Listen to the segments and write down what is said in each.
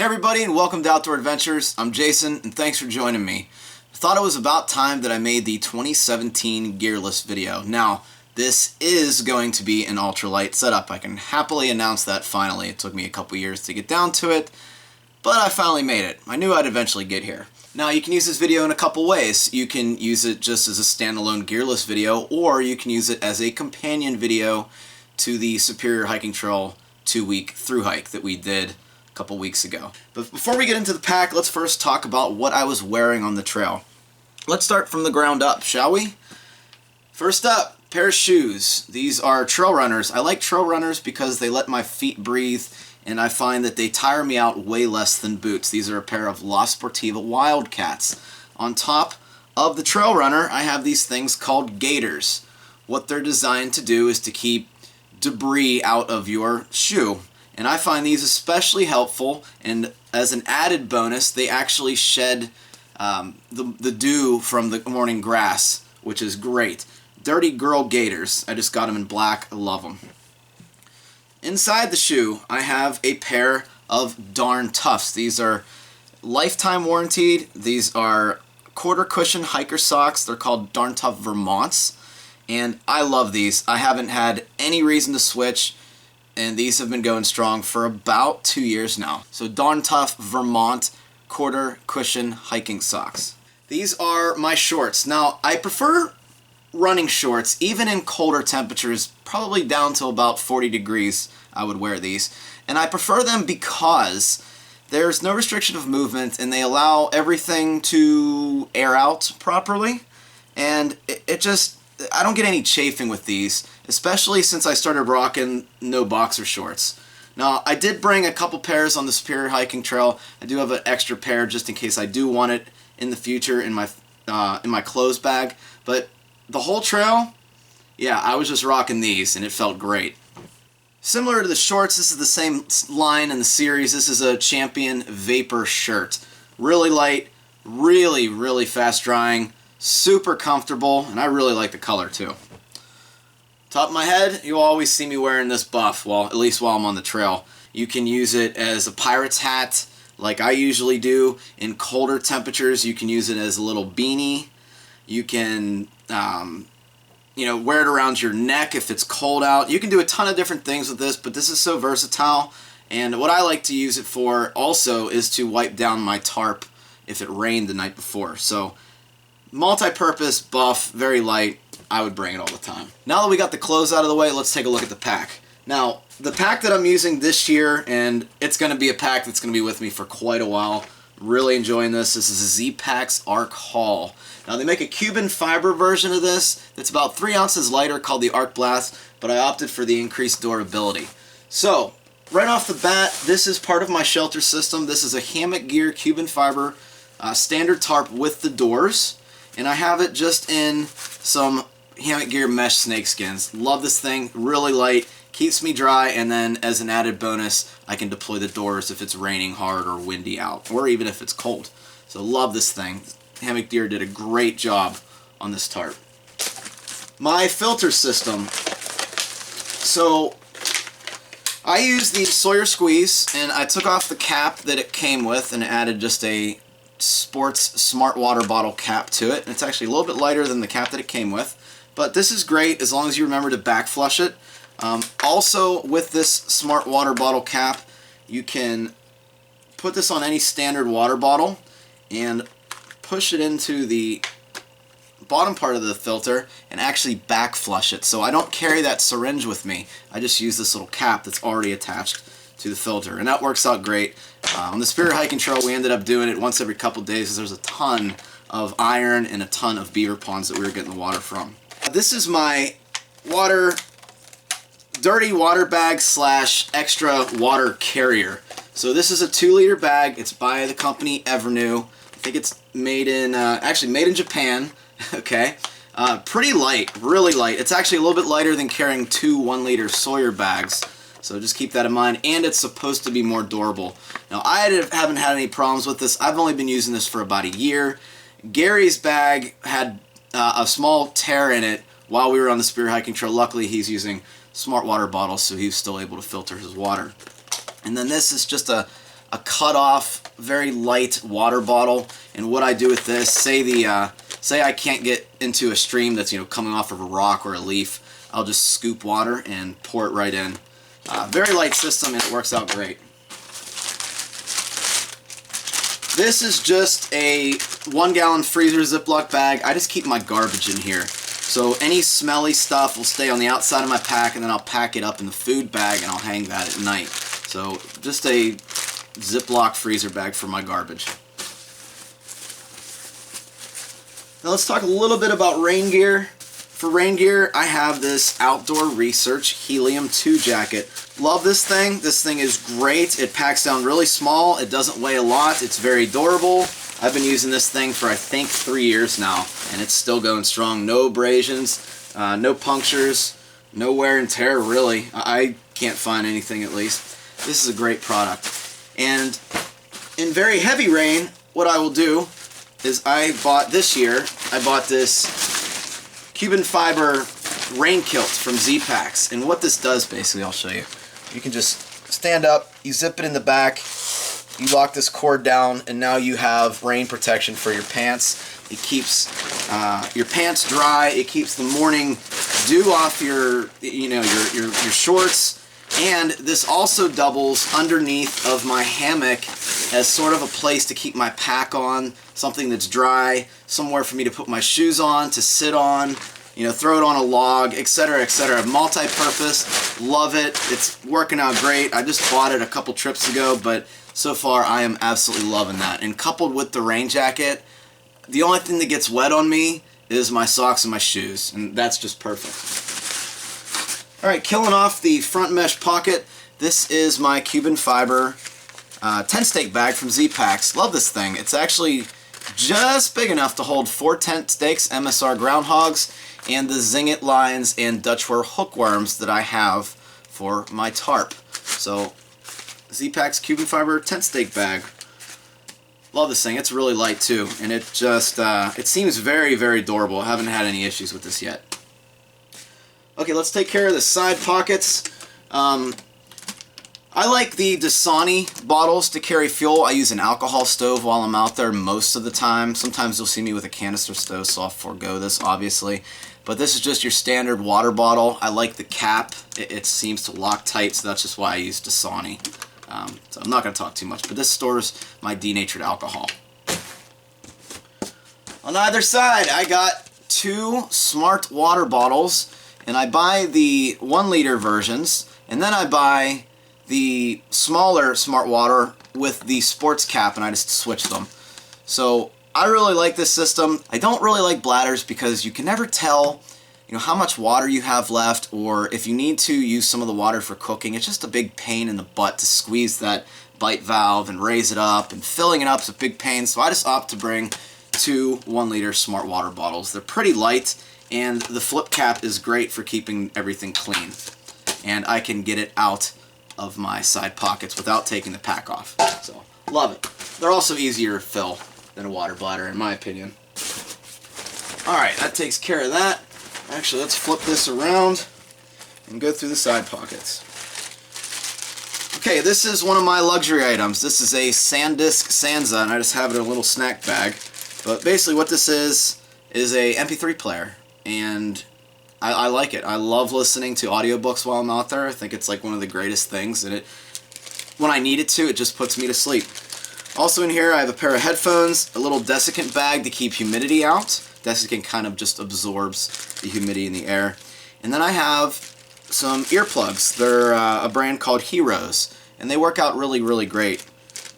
Hey everybody, and welcome to Outdoor Adventures. I'm Jason, and thanks for joining me. I thought it was about time that I made the 2017 gearless video. Now, this is going to be an ultralight setup. I can happily announce that finally. It took me a couple years to get down to it, but I finally made it. I knew I'd eventually get here. Now, you can use this video in a couple ways. You can use it just as a standalone gearless video, or you can use it as a companion video to the Superior Hiking Trail 2-week thru hike that we did a couple weeks ago. But before we get into the pack, let's first talk about what I was wearing on the trail. Let's start from the ground up, shall we? First up, pair of shoes. These are trail runners. I like trail runners because they let my feet breathe, and I find that they tire me out way less than boots. These are a pair of La Sportiva Wildcats. On top of the trail runner, I have these things called gaiters. What they're designed to do is to keep debris out of your shoe. And I find these especially helpful, and as an added bonus, they actually shed the dew from the morning grass, which is great. Dirty Girl gaiters. I just got them in black. I love them. Inside the shoe, I have a pair of Darn Toughs. These are lifetime warranted. These are quarter cushion hiker socks. They're called Darn Tough Vermonts, and I love these. I haven't had any reason to switch, and these have been going strong for about 2 years now. So Darn Tough Vermont quarter cushion hiking socks. These are my shorts. Now, I prefer running shorts even in colder temperatures, probably down to about 40 degrees. I would wear these, and I prefer them because there's no restriction of movement and they allow everything to air out properly, and it just, I don't get any chafing with these, especially since I started rocking no boxer shorts. Now, I did bring a couple pairs on the Superior Hiking Trail. I do have an extra pair just in case I do want it in the future in my clothes bag, but the whole trail, yeah, I was just rocking these and it felt great. Similar to the shorts, this is the same line in the series. This is a Champion Vapor shirt. Really light, really fast drying, super comfortable, and I really like the color too. Top of my head, you'll always see me wearing this buff, well, at least while I'm on the trail. You can use it as a pirate's hat, like I usually do. In colder temperatures, you can use it as a little beanie. You can wear it around your neck if it's cold out. You can do a ton of different things with this, but this is so versatile. And what I like to use it for also is to wipe down my tarp if it rained the night before. So multi-purpose buff, very light. I would bring it all the time. Now that we got the clothes out of the way, let's take a look at the pack. Now, the pack that I'm using this year, and it's going to be a pack that's going to be with me for quite a while. Really enjoying this. This is a Z-Packs Arc Haul. Now, they make a Cuban fiber version of this that's about 3 ounces lighter called the Arc Blast, but I opted for the increased durability. So, right off the bat, this is part of my shelter system. This is a Hammock Gear Cuban fiber standard tarp with the doors, and I have it just in some Hammock Gear mesh snakeskins. Love this thing, really light, keeps me dry, and then as an added bonus, I can deploy the doors if it's raining hard or windy out, or even if it's cold. So love this thing. Hammock Gear did a great job on this tarp. My filter system. So I used the Sawyer Squeeze, and I took off the cap that it came with and added just a sports smart water bottle cap to it. And it's actually a little bit lighter than the cap that it came with. But this is great as long as you remember to back flush it. Also, with this smart water bottle cap, you can put this on any standard water bottle and push it into the bottom part of the filter and actually back flush it. So I don't carry that syringe with me. I just use this little cap that's already attached to the filter, and that works out great. On the Superior Hiking Trail, we ended up doing it once every couple days because there's a ton of iron and a ton of beaver ponds that we were getting the water from. This is my dirty water bag / extra water carrier. So this is a 2-liter bag. It's by the company Evernew. I think it's made in, actually made in Japan. Okay. Pretty light, really light. It's actually a little bit lighter than carrying 2 1-liter Sawyer bags. So just keep that in mind, and it's supposed to be more durable. Now, I haven't had any problems with this. I've only been using this for about a year. Gary's bag had a small tear in it while we were on the Superior Hiking Trail. Luckily, he's using smart water bottles, so he's still able to filter his water. And then this is just a a cut-off, very light water bottle. And what I do with this, say I can't get into a stream that's coming off of a rock or a leaf, I'll just scoop water and pour it right in. Very light system, and it works out great. This is just a 1-gallon freezer Ziploc bag. I just keep my garbage in here. So any smelly stuff will stay on the outside of my pack, and then I'll pack it up in the food bag and I'll hang that at night. So just a Ziploc freezer bag for my garbage. Now let's talk a little bit about rain gear. For rain gear, I have this Outdoor Research Helium 2 jacket. Love this thing. This thing is great. It packs down really small. It doesn't weigh a lot. It's very durable. I've been using this thing for I think 3 years now, and it's still going strong. No abrasions, no punctures, no wear and tear really. I can't find anything at least. This is a great product. And in very heavy rain, what I will do is this year, I bought this Cuban fiber rain kilt from Z-Packs. And what this does basically, I'll show you. You can just stand up, you zip it in the back, you lock this cord down, and now you have rain protection for your pants. It keeps your pants dry, it keeps the morning dew off your shorts, and this also doubles underneath of my hammock as sort of a place to keep my pack on, something that's dry, somewhere for me to put my shoes on, to sit on, throw it on a log, etc., etc. Multi-purpose, love it. It's working out great. I just bought it a couple trips ago, but so far I am absolutely loving that. And coupled with the rain jacket, the only thing that gets wet on me is my socks and my shoes, and that's just perfect. Alright, killing off the front mesh pocket. This is my Cuban fiber tent stake bag from Z-Packs. Love this thing. It's actually just big enough to hold 4 tent stakes, MSR groundhogs, and the Zingit lines and Dutchware hookworms that I have for my tarp. So, Z-Packs Cuban fiber tent stake bag. Love this thing. It's really light too, and it just it seems very, very durable. I haven't had any issues with this yet. Okay, let's take care of the side pockets. I like the Dasani bottles to carry fuel. I use an alcohol stove while I'm out there most of the time. Sometimes you'll see me with a canister stove, so I'll forego this, obviously. But this is just your standard water bottle. I like the cap. It seems to lock tight, so that's just why I use Dasani. So I'm not going to talk too much, but this stores my denatured alcohol. On either side, I got 2 smart water bottles, and I buy the 1-liter versions, and then I buy the smaller smart water with the sports cap, and I just switch them. So I really like this system. I don't really like bladders because you can never tell how much water you have left, or if you need to use some of the water for cooking. It's just a big pain in the butt to squeeze that bite valve and raise it up, and filling it up is a big pain. So I just opt to bring 2 1-liter smart water bottles. They're pretty light, and the flip cap is great for keeping everything clean. And I can get it out of my side pockets without taking the pack off. So, love it. They're also easier to fill than a water bladder, in my opinion. Alright, that takes care of that. Actually, let's flip this around and go through the side pockets. Okay, this is one of my luxury items. This is a SanDisk Sansa, and I just have it in a little snack bag. But basically what this is a MP3 player, and I like it. I love listening to audiobooks while I'm out there. I think it's like one of the greatest things, and when I need it to, it just puts me to sleep. Also in here I have a pair of headphones, a little desiccant bag to keep humidity out. Desiccant kind of just absorbs the humidity in the air. And then I have some earplugs. They're a brand called Heroes, and they work out really, really great.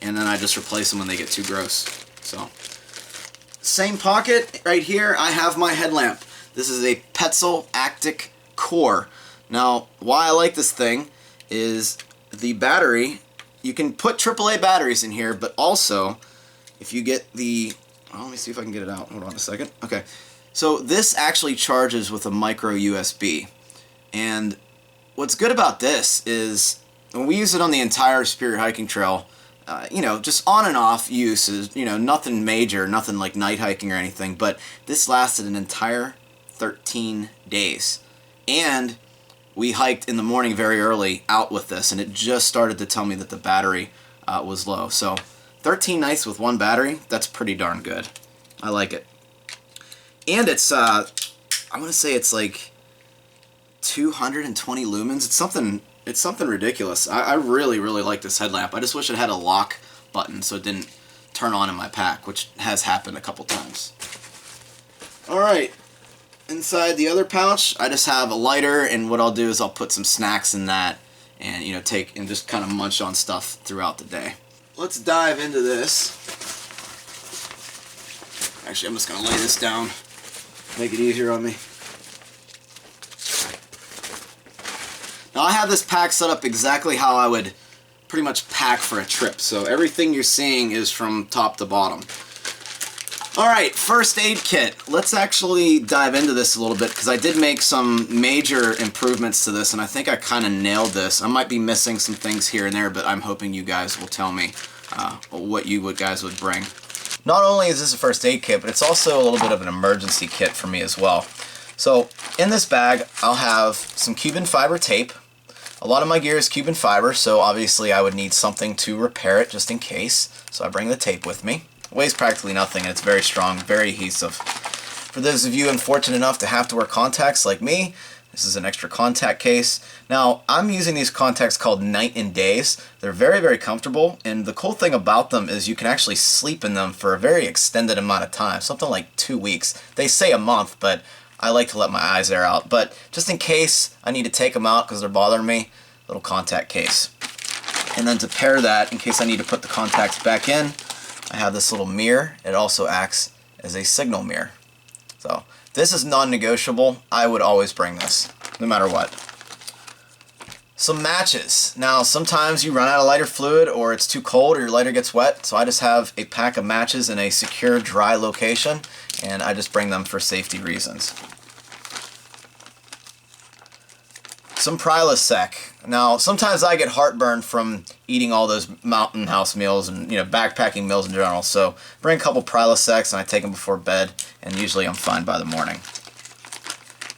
And then I just replace them when they get too gross. So, same pocket right here, I have my headlamp. This is a Petzl Actic Core. Now, why I like this thing is the battery. You can put AAA batteries in here, but also, if you get the... Oh, let me see if I can get it out. Hold on a second. Okay. So this actually charges with a micro USB. And what's good about this is when we use it on the entire Superior Hiking Trail, just on and off use is, nothing major, nothing like night hiking or anything, but this lasted an entire 13 days. And we hiked in the morning very early out with this, and it just started to tell me that the battery was low. So 13 nights with one battery, that's pretty darn good. I like it. And it's, I want to say it's like 220 lumens. It's something ridiculous. I really, really like this headlamp. I just wish it had a lock button so it didn't turn on in my pack, which has happened a couple times. Alright, inside the other pouch, I just have a lighter, and what I'll do is I'll put some snacks in that and, you know, take and just kind of munch on stuff throughout the day. Let's dive into this. Actually, I'm just going to lay this down, make it easier on me. Now, I have this pack set up exactly how I would pretty much pack for a trip, so everything you're seeing is from top to bottom. Alright, first aid kit. Let's actually dive into this a little bit, because I did make some major improvements to this, and I think I kind of nailed this. I might be missing some things here and there, but I'm hoping you guys will tell me what you guys would bring. Not only is this a first aid kit, but it's also a little bit of an emergency kit for me as well. So, in this bag, I'll have some Cuban fiber tape. A lot of my gear is Cuban fiber, so obviously I would need something to repair it just in case. So I bring the tape with me. It weighs practically nothing, and it's very strong, very adhesive. For those of you unfortunate enough to have to wear contacts like me, this is an extra contact case. Now, I'm using these contacts called Night and Days. They're very, very comfortable, and the cool thing about them is you can actually sleep in them for a very extended amount of time, something like 2 weeks. They say a month, but I like to let my eyes air out, but just in case I need to take them out because they're bothering me, little contact case. And then to pair that, in case I need to put the contacts back in, I have this little mirror. It also acts as a signal mirror. So this is non-negotiable. I would always bring this, no matter what. Some matches. Now, sometimes you run out of lighter fluid, or it's too cold, or your lighter gets wet, so I just have a pack of matches in a secure, dry location, and I just bring them for safety reasons. Some Prilosec. Now, sometimes I get heartburn from eating all those mountain house meals and, you know, backpacking meals in general, so bring a couple Prilosecs and I take them before bed, and usually I'm fine by the morning.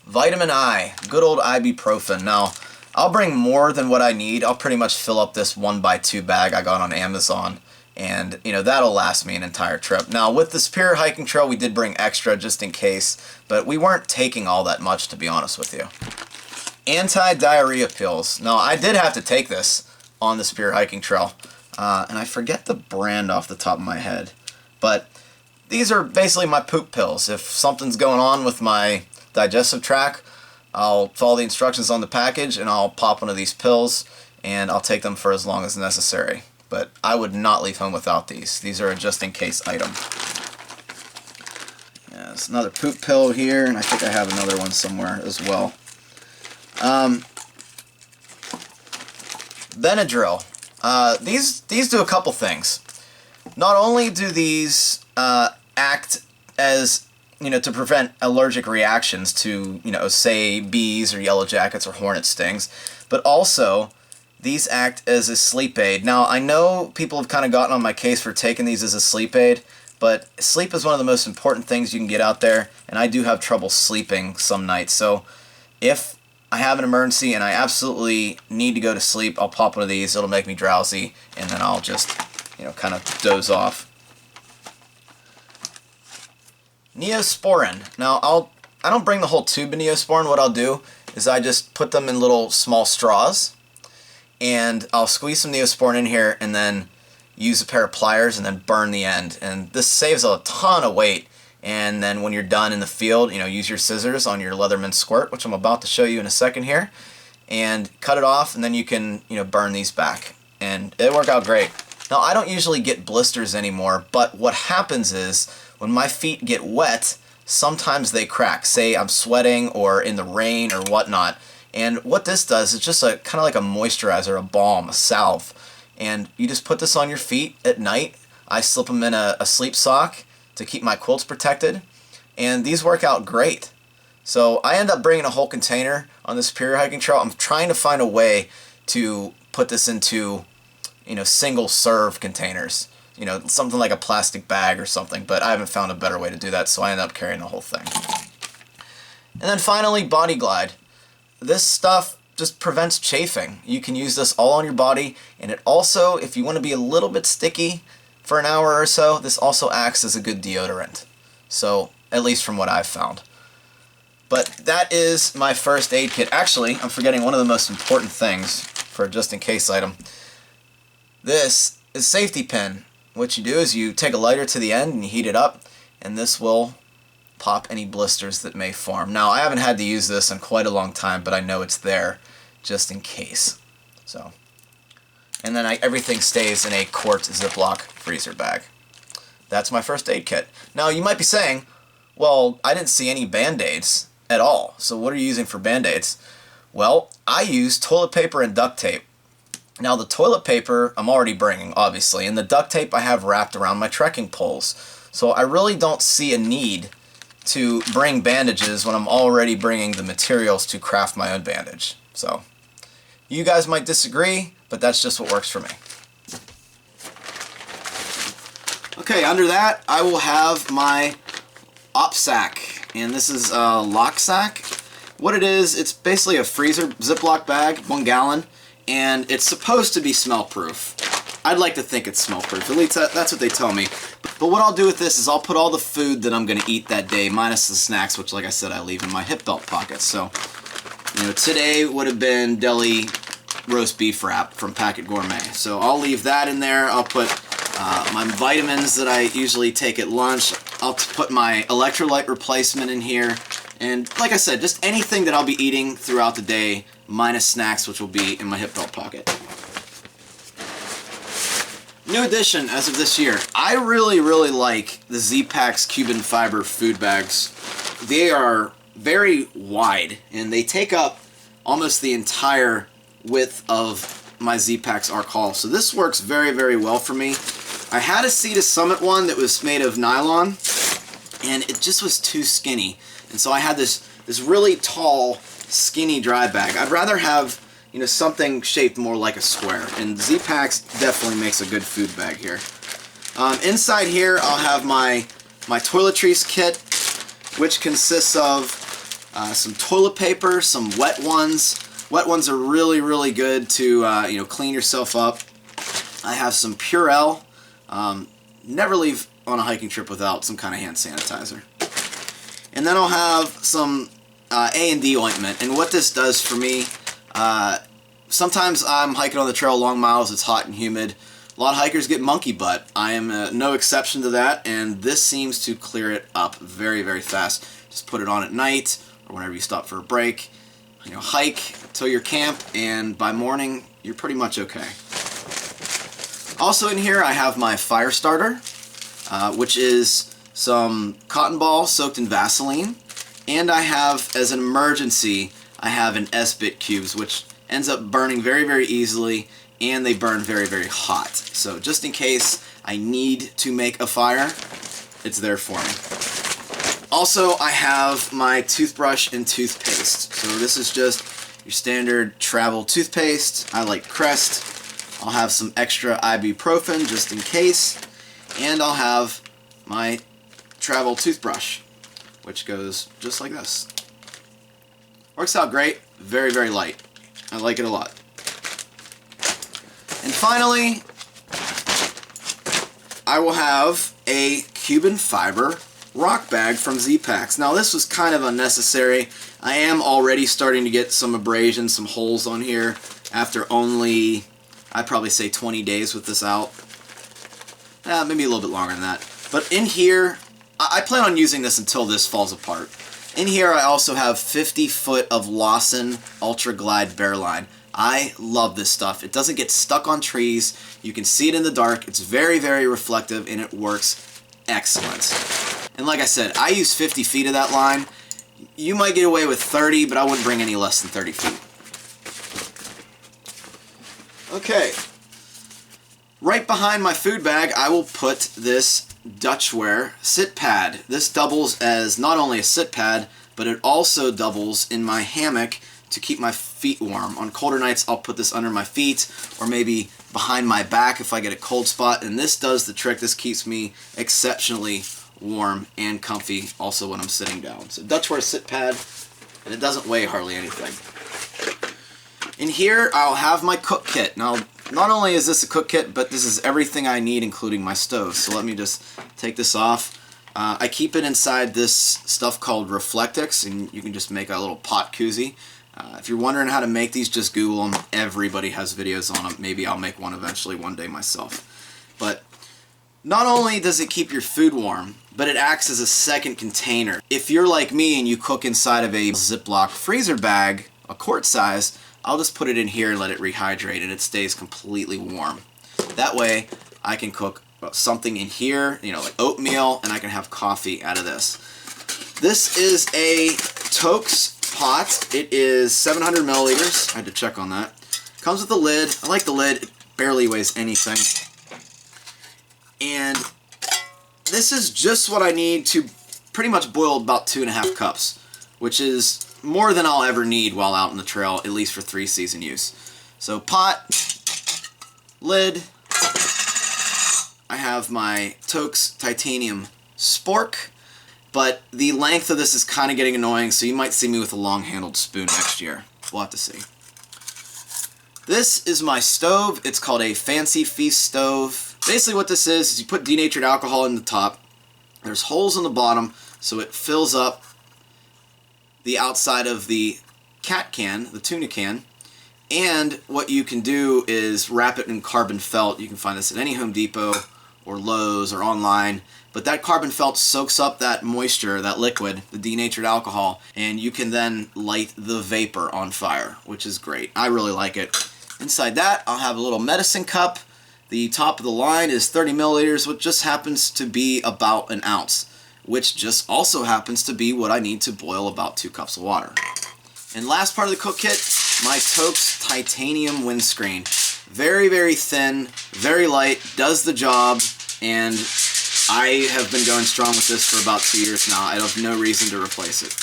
Vitamin I, good old ibuprofen. Now, I'll bring more than what I need. I'll pretty much fill up this 1x2 bag I got on Amazon, and, you know, that'll last me an entire trip. Now, with the Superior Hiking Trail, we did bring extra just in case, but we weren't taking all that much, to be honest with you. Anti-diarrhea pills. Now, I did have to take this on the Superior Hiking Trail, and I forget the brand off the top of my head, but these are basically my poop pills. If something's going on with my digestive tract, I'll follow the instructions on the package and I'll pop one of these pills, and I'll take them for as long as necessary. But I would not leave home without these. These are a just-in-case item. Yeah, there's another poop pill here, and I think I have another one somewhere as well. Benadryl. These do a couple things. Not only do these act as, you know, to prevent allergic reactions to, you know, say bees or yellow jackets or hornet stings, but also these act as a sleep aid. Now, I know people have kind of gotten on my case for taking these as a sleep aid, but sleep is one of the most important things you can get out there, and I do have trouble sleeping some nights. So if I have an emergency and I absolutely need to go to sleep, I'll pop one of these. It'll make me drowsy, and then I'll just, you know, kind of doze off. Neosporin. Now, I don't bring the whole tube of Neosporin. What I'll do is I just put them in little small straws, and I'll squeeze some Neosporin in here and then use a pair of pliers and then burn the end. And this saves a ton of weight. And then when you're done in the field, you know, use your scissors on your Leatherman squirt, which I'm about to show you in a second here, and cut it off, and then you can, you know, burn these back. And it worked out great. Now, I don't usually get blisters anymore, but what happens is when my feet get wet, sometimes they crack. Say I'm sweating or in the rain or whatnot. And what this does is just a kind of like a moisturizer, a balm, a salve. And you just put this on your feet at night. I slip them in a sleep sock to keep my quilts protected, and these work out great. So I end up bringing a whole container on the Superior Hiking Trail. I'm trying to find a way to put this into, you know, single serve containers, you know, something like a plastic bag or something, but I haven't found a better way to do that, so I end up carrying the whole thing. And then finally, Body Glide. This stuff just prevents chafing. You can use this all on your body, and it also, if you want to be a little bit sticky for an hour or so, this also acts as a good deodorant. So, at least from what I've found. But that is my first aid kit. Actually, I'm forgetting one of the most important things for a just-in-case item. This is safety pin. What you do is you take a lighter to the end and you heat it up, and this will pop any blisters that may form. Now, I haven't had to use this in quite a long time, but I know it's there just in case. So, and then everything stays in a quart Ziploc freezer bag. That's my first aid kit. Now, you might be saying, well, I didn't see any Band-Aids at all, so what are you using for Band-Aids? Well, I use toilet paper and duct tape. Now, the toilet paper I'm already bringing, obviously, and the duct tape I have wrapped around my trekking poles. So I really don't see a need to bring bandages when I'm already bringing the materials to craft my own bandage. So, you guys might disagree, but that's just what works for me. Okay, under that, I will have my op sack, and this is a lock sack. What it is, it's basically a freezer Ziploc bag, 1 gallon, and it's supposed to be smell-proof. I'd like to think it's smell-proof, at least that's what they tell me. But what I'll do with this is I'll put all the food that I'm going to eat that day, minus the snacks, which, like I said, I leave in my hip belt pocket. So, you know, today would have been deli roast beef wrap from Packet Gourmet. So I'll leave that in there. I'll put my vitamins that I usually take at lunch. I'll put my electrolyte replacement in here. And like I said, just anything that I'll be eating throughout the day, minus snacks, which will be in my hip belt pocket. New addition as of this year. I really like the Z-Packs Cuban fiber food bags. They are very wide, and they take up almost the entire width of my Z-Packs Arc Haul. So this works very well for me. I had a Sea to Summit one that was made of nylon, and it just was too skinny. And so I had this really tall, skinny dry bag. I'd rather have, you know, something shaped more like a square, and Z-Packs definitely makes a good food bag here. Inside here, I'll have my toiletries kit, which consists of some toilet paper, some wet ones. Wet ones are really good to you know, clean yourself up. I have some Purell. Never leave on a hiking trip without some kind of hand sanitizer. And then I'll have some A&D ointment. And what this does for me, sometimes I'm hiking on the trail long miles, it's hot and humid. A lot of hikers get monkey butt. I am no exception to that, and this seems to clear it up very fast. Just put it on at night, or whenever you stop for a break. You know, hike till your camp, and by morning, you're pretty much okay. Also in here, I have my fire starter, which is some cotton balls soaked in Vaseline, and I have, as an emergency, I have an S-bit cubes, which ends up burning very easily, and they burn very hot. So just in case I need to make a fire, it's there for me. Also, I have my toothbrush and toothpaste. So this is just your standard travel toothpaste. I like Crest. I'll have some extra ibuprofen just in case, and I'll have my travel toothbrush, which goes just like this. Works out great, very light. I like it a lot. And finally, I will have a Cuban fiber rock bag from Z-Packs. Now this was kind of unnecessary. I am already starting to get some abrasion, some holes on here after only, I'd probably say 20 days with this out. Maybe a little bit longer than that. But in here, I plan on using this until this falls apart. In here I also have 50 foot of Lawson Ultra Glide Bearline. I love this stuff. It doesn't get stuck on trees. You can see it in the dark. It's very reflective, and it works excellent. And like I said, I use 50 feet of that line. You might get away with 30, but I wouldn't bring any less than 30 feet. Okay. Right behind my food bag, I will put this Dutchware sit pad. This doubles as not only a sit pad, but it also doubles in my hammock to keep my feet warm. On colder nights, I'll put this under my feet, or maybe behind my back if I get a cold spot, and this does the trick. This keeps me exceptionally warm and comfy also when I'm sitting down. So Dutchware sit pad, and it doesn't weigh hardly anything. In here, I'll have my cook kit. Now, not only is this a cook kit, but this is everything I need, including my stove. So let me just take this off. I keep it inside this stuff called Reflectix, and you can just make a little pot koozie. If you're wondering how to make these, just Google them. Everybody has videos on them. Maybe I'll make one eventually one day myself. But not only does it keep your food warm, but it acts as a second container. If you're like me and you cook inside of a Ziploc freezer bag, a quart size, I'll just put it in here and let it rehydrate, and it stays completely warm. That way I can cook something in here, you know, like oatmeal, and I can have coffee out of this. This is a Tokes pot. It is 700 milliliters. I had to check on that. Comes with a lid. I like the lid. It barely weighs anything. And this is just what I need to pretty much boil about 2.5 cups, which is more than I'll ever need while out on the trail, at least for 3-season use. So pot, lid, I have my Tokes titanium spork, but the length of this is kind of getting annoying, so you might see me with a long-handled spoon next year. We'll have to see. This is my stove. It's called a Fancy Feast stove. Basically what this is you put denatured alcohol in the top. There's holes in the bottom, so it fills up the outside of the cat can, the tuna can, and what you can do is wrap it in carbon felt. You can find this at any Home Depot or Lowe's or online, but that carbon felt soaks up that moisture, that liquid, the denatured alcohol, and you can then light the vapor on fire, which is great. I really like it. Inside that, I'll have a little medicine cup. The top of the line is 30 milliliters, which just happens to be about an ounce, which just also happens to be what I need to boil about 2 cups of water. And last part of the cook kit, my Tokes titanium windscreen. Very, very thin, very light, does the job, and I have been going strong with this for about 2 years now. I have no reason to replace it.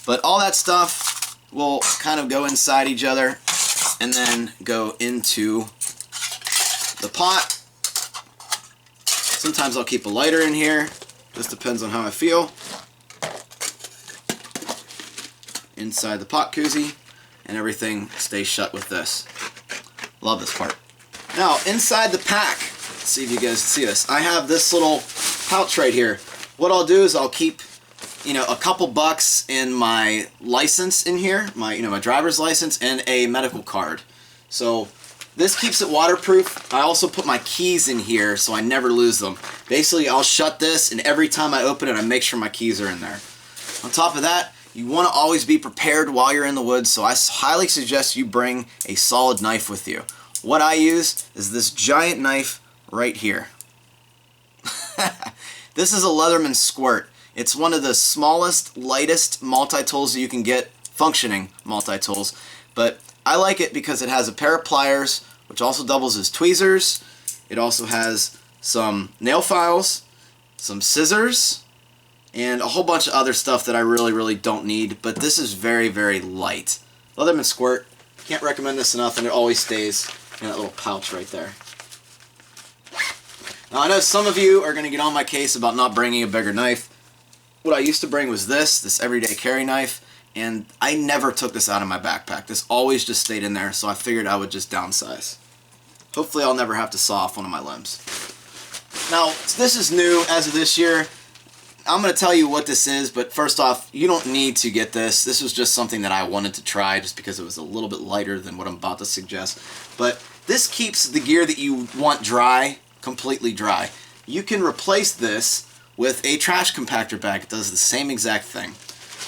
But all that stuff will kind of go inside each other and then go into the pot. Sometimes I'll keep a lighter in here. Just depends on how I feel. Inside the pot koozie, and everything stays shut with this. Love this part. Now, inside the pack, let's see if you guys see this. I have this little pouch right here. What I'll do is I'll keep, you know, a couple bucks in my license in here, my driver's license, and a medical card. So this keeps it waterproof. I also put my keys in here so I never lose them. Basically, I'll shut this, and every time I open it, I make sure my keys are in there. On top of that, you want to always be prepared while you're in the woods, so I highly suggest you bring a solid knife with you. What I use is this giant knife right here. This is a Leatherman Squirt. It's one of the smallest, lightest multi-tools that you can get, functioning multi-tools, but I like it because it has a pair of pliers, which also doubles as tweezers. It also has some nail files, some scissors, and a whole bunch of other stuff that I really, really don't need, but this is very, very light. Leatherman Squirt, can't recommend this enough, and it always stays in that little pouch right there. Now, I know some of you are going to get on my case about not bringing a bigger knife. What I used to bring was this everyday carry knife, and I never took this out of my backpack. This always just stayed in there, so I figured I would just downsize. Hopefully I'll never have to saw off one of my limbs. Now, this is new as of this year. I'm going to tell you what this is, but first off, you don't need to get this. This was just something that I wanted to try just because it was a little bit lighter than what I'm about to suggest. But this keeps the gear that you want dry, completely dry. You can replace this with a trash compactor bag. It does the same exact thing.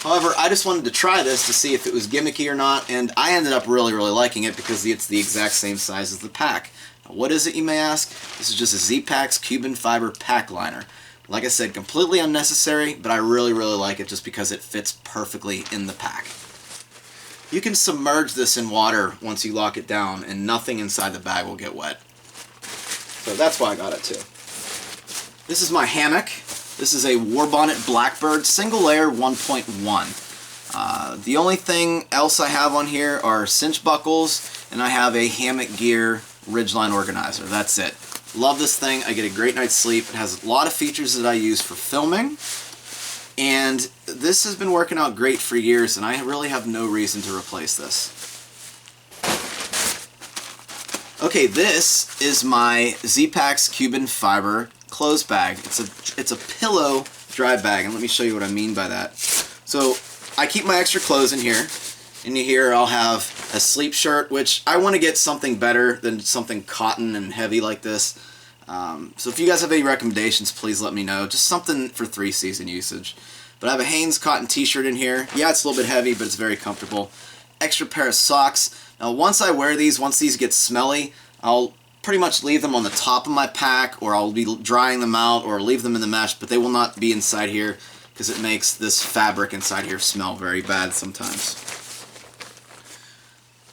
However, I just wanted to try this to see if it was gimmicky or not, and I ended up really, really liking it because it's the exact same size as the pack. Now, what is it, you may ask? This is just a Z-Packs Cuban fiber pack liner. Like I said, completely unnecessary, but I really, really like it just because it fits perfectly in the pack. You can submerge this in water once you lock it down, and nothing inside the bag will get wet. So that's why I got it too. This is my hammock. This is a Warbonnet Blackbird single layer 1.1. The only thing else I have on here are cinch buckles, and I have a Hammock Gear Ridgeline organizer. That's it. Love this thing. I get a great night's sleep. It has a lot of features that I use for filming. And this has been working out great for years, and I really have no reason to replace this. Okay, this is my Z-Packs Cuban Fiber clothes bag. It's a pillow dry bag, and let me show you what I mean by that. So I keep my extra clothes in here. In here I'll have a sleep shirt, which I want to get something better than something cotton and heavy like this. So if you guys have any recommendations, please let me know. Just something for 3-season usage. But I have a Hanes cotton t-shirt in here. Yeah, it's a little bit heavy, but it's very comfortable. Extra pair of socks. Now once I wear these, once these get smelly, I'll pretty much leave them on the top of my pack, or I'll be drying them out, or leave them in the mesh, but they will not be inside here because it makes this fabric inside here smell very bad sometimes.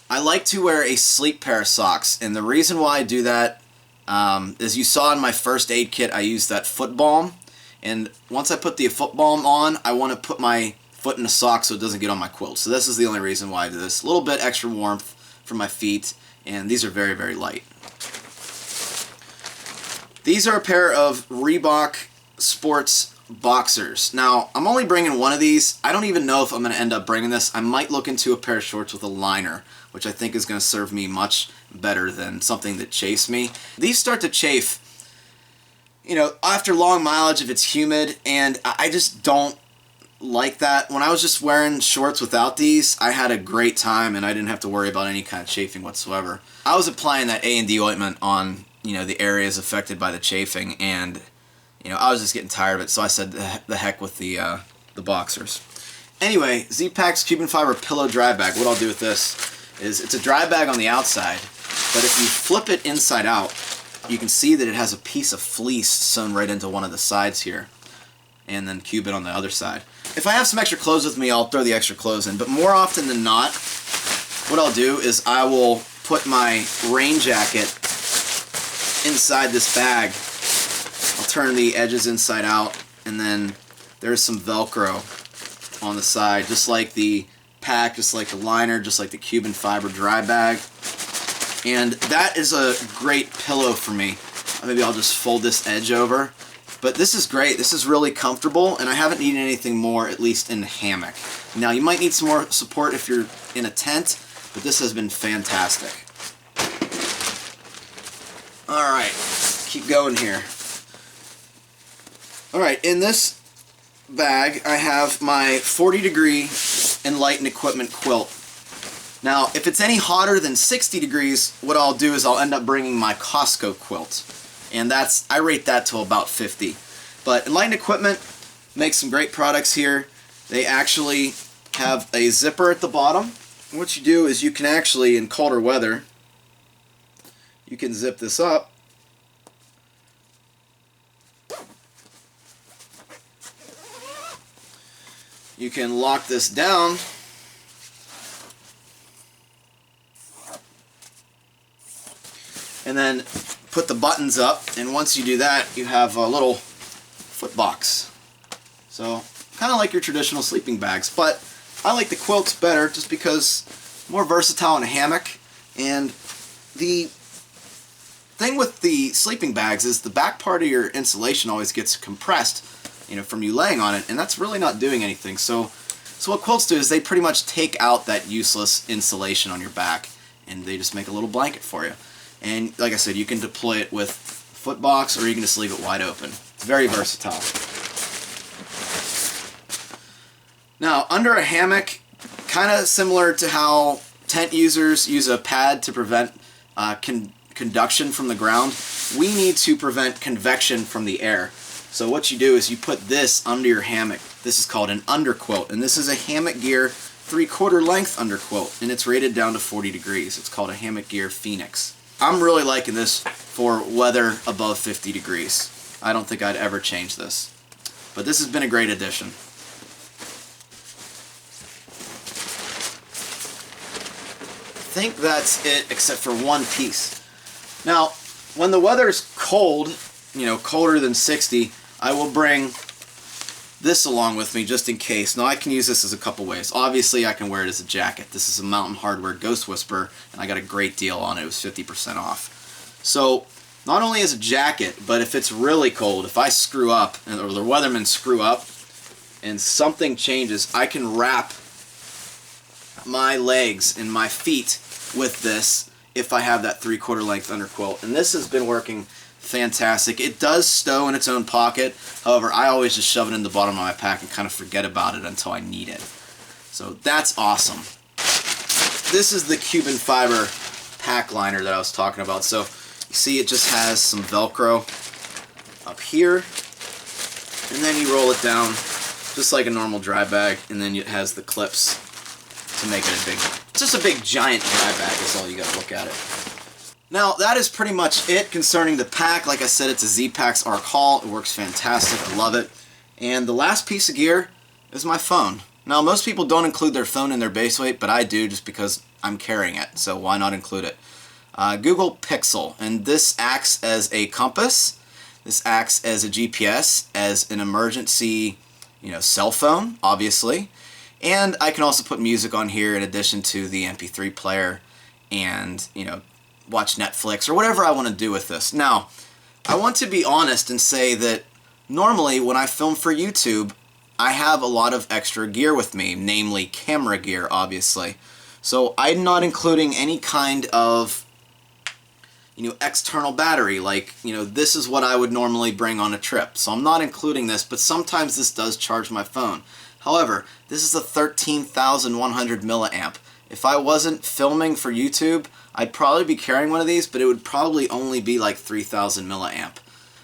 I like to wear a sleep pair of socks, and the reason why I do that, as you saw in my first aid kit, I used that foot balm, and once I put the foot balm on, I want to put my foot in a sock so it doesn't get on my quilt. So this is the only reason why I do this. A little bit extra warmth for my feet, and these are very, very light. These are a pair of Reebok Sports Boxers. Now, I'm only bringing one of these. I don't even know if I'm going to end up bringing this. I might look into a pair of shorts with a liner, which I think is going to serve me much better than something that chafes me. These start to chafe, you know, after long mileage if it's humid, and I just don't like that. When I was just wearing shorts without these, I had a great time and I didn't have to worry about any kind of chafing whatsoever. I was applying that A&D ointment on, you know, the areas affected by the chafing, and you know, I was just getting tired of it, so I said the heck with the boxers. Anyway, Z-Packs Cuban Fiber Pillow Dry Bag. What I'll do with this is it's a dry bag on the outside, but if you flip it inside out, you can see that it has a piece of fleece sewn right into one of the sides here, and then Cuban on the other side. If I have some extra clothes with me, I'll throw the extra clothes in, but more often than not, what I'll do is I will put my rain jacket inside this bag. I'll turn the edges inside out, and then there's some Velcro on the side, just like the pack, just like the liner, just like the Cuban Fiber dry bag. And that is a great pillow for me. Maybe I'll just fold this edge over. But this is great. This is really comfortable, and I haven't needed anything more, at least in the hammock. Now, you might need some more support if you're in a tent, but this has been fantastic. Alright, keep going here. Alright, in this bag, I have my 40-degree Enlightened Equipment quilt. Now, if it's any hotter than 60 degrees, what I'll do is I'll end up bringing my Costco quilt. And I rate that to about 50. But Enlightened Equipment makes some great products here. They actually have a zipper at the bottom. And what you do is you can actually, in colder weather, you can zip this up. You can lock this down. And then put the buttons up, and once you do that, you have a little foot box. So, kind of like your traditional sleeping bags, but I like the quilts better just because more versatile in a hammock. And the thing with the sleeping bags is the back part of your insulation always gets compressed, you know, from you laying on it, and that's really not doing anything. So what quilts do is they pretty much take out that useless insulation on your back, and they just make a little blanket for you. And like I said, you can deploy it with foot box, or you can just leave it wide open. It's very versatile. Now, under a hammock, kind of similar to how tent users use a pad to prevent conduction from the ground, we need to prevent convection from the air. So what you do is you put this under your hammock. This is called an underquilt, and this is a Hammock Gear 3/4 length underquilt, and it's rated down to 40 degrees. It's called a Hammock Gear Phoenix. I'm really liking this for weather above 50 degrees. I don't think I'd ever change this. But this has been a great addition. I think that's it, except for one piece. Now, when the weather's cold, you know, colder than 60, I will bring this along with me just in case. Now, I can use this as a couple ways. Obviously, I can wear it as a jacket. This is a Mountain Hardwear Ghost Whisper, and I got a great deal on it. It was 50% off. So, not only as a jacket, but if it's really cold, if I screw up, or the weathermen screw up, and something changes, I can wrap my legs and my feet with this if I have that 3/4 length underquilt. And this has been working fantastic. It does stow in its own pocket. However, I always just shove it in the bottom of my pack and kind of forget about it until I need it. So that's awesome. This is the Cuban fiber pack liner that I was talking about. So you see it just has some Velcro up here, and then you roll it down just like a normal dry bag, and then it has the clips to make it a big, just a big giant dry bag is all you gotta look at it. Now that is pretty much it concerning the pack. Like I said, it's a Z-Packs Arc Haul. It works fantastic, I love it. And the last piece of gear is my phone. Now most people don't include their phone in their base weight, but I do just because I'm carrying it, so why not include it? Google Pixel, and this acts as a compass, this acts as a GPS, as an emergency, cell phone, obviously. And I can also put music on here in addition to the MP3 player and, watch Netflix or whatever I want to do with this. Now, I want to be honest and say that normally when I film for YouTube, I have a lot of extra gear with me, namely camera gear, obviously. So I'm not including any kind of, external battery, like, this is what I would normally bring on a trip. So I'm not including this, but sometimes this does charge my phone. However, this is a 13,100 milliamp. If I wasn't filming for YouTube, I'd probably be carrying one of these, but it would probably only be like 3,000 milliamp.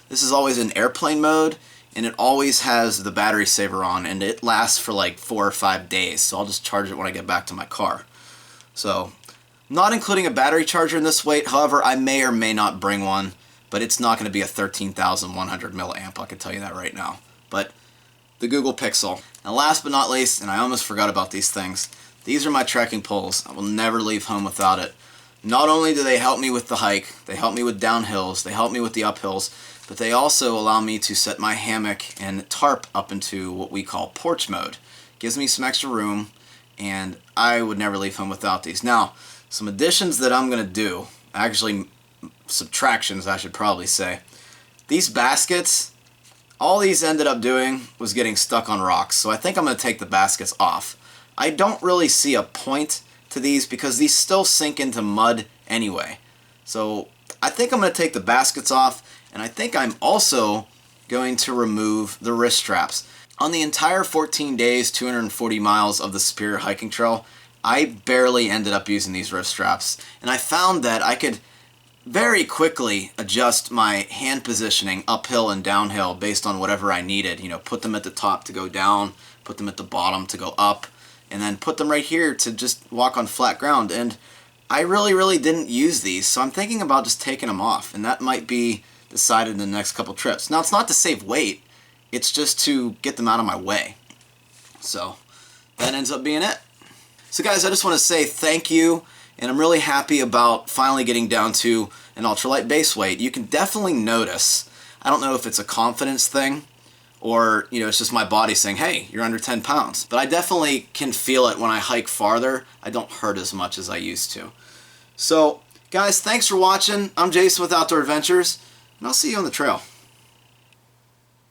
This is always in airplane mode, and it always has the battery saver on, and it lasts for like 4 or 5 days, so I'll just charge it when I get back to my car. So, not including a battery charger in this weight. However, I may or may not bring one, but it's not going to be a 13,100 milliamp, I can tell you that right now. But the Google Pixel. Now last but not least, and I almost forgot about these things, these are my trekking poles. I will never leave home without it. Not only do they help me with the hike, they help me with downhills, they help me with the uphills, but they also allow me to set my hammock and tarp up into what we call porch mode. Gives me some extra room, and I would never leave home without these. Now, some additions that I'm going to do, actually subtractions I should probably say. These baskets, all these ended up doing was getting stuck on rocks, so I think I'm going to take the baskets off. I don't really see a point to these because these still sink into mud anyway. So I think I'm going to take the baskets off, and I think I'm also going to remove the wrist straps. On the entire 14 days, 240 miles of the Superior Hiking Trail, I barely ended up using these wrist straps, and I found that I could very quickly adjust my hand positioning uphill and downhill based on whatever I needed. Put them at the top to go down, put them at the bottom to go up, and then put them right here to just walk on flat ground. And I really didn't use these, so I'm thinking about just taking them off, and that might be decided in the next couple trips. Now, it's not to save weight, it's just to get them out of my way. So that ends up being it. So guys, I just want to say thank you, and I'm really happy about finally getting down to an ultralight base weight. You can definitely notice, I don't know if it's a confidence thing, or it's just my body saying, hey, you're under 10 pounds. But I definitely can feel it when I hike farther. I don't hurt as much as I used to. So guys, thanks for watching. I'm Jason with Outdoor Adventures, and I'll see you on the trail.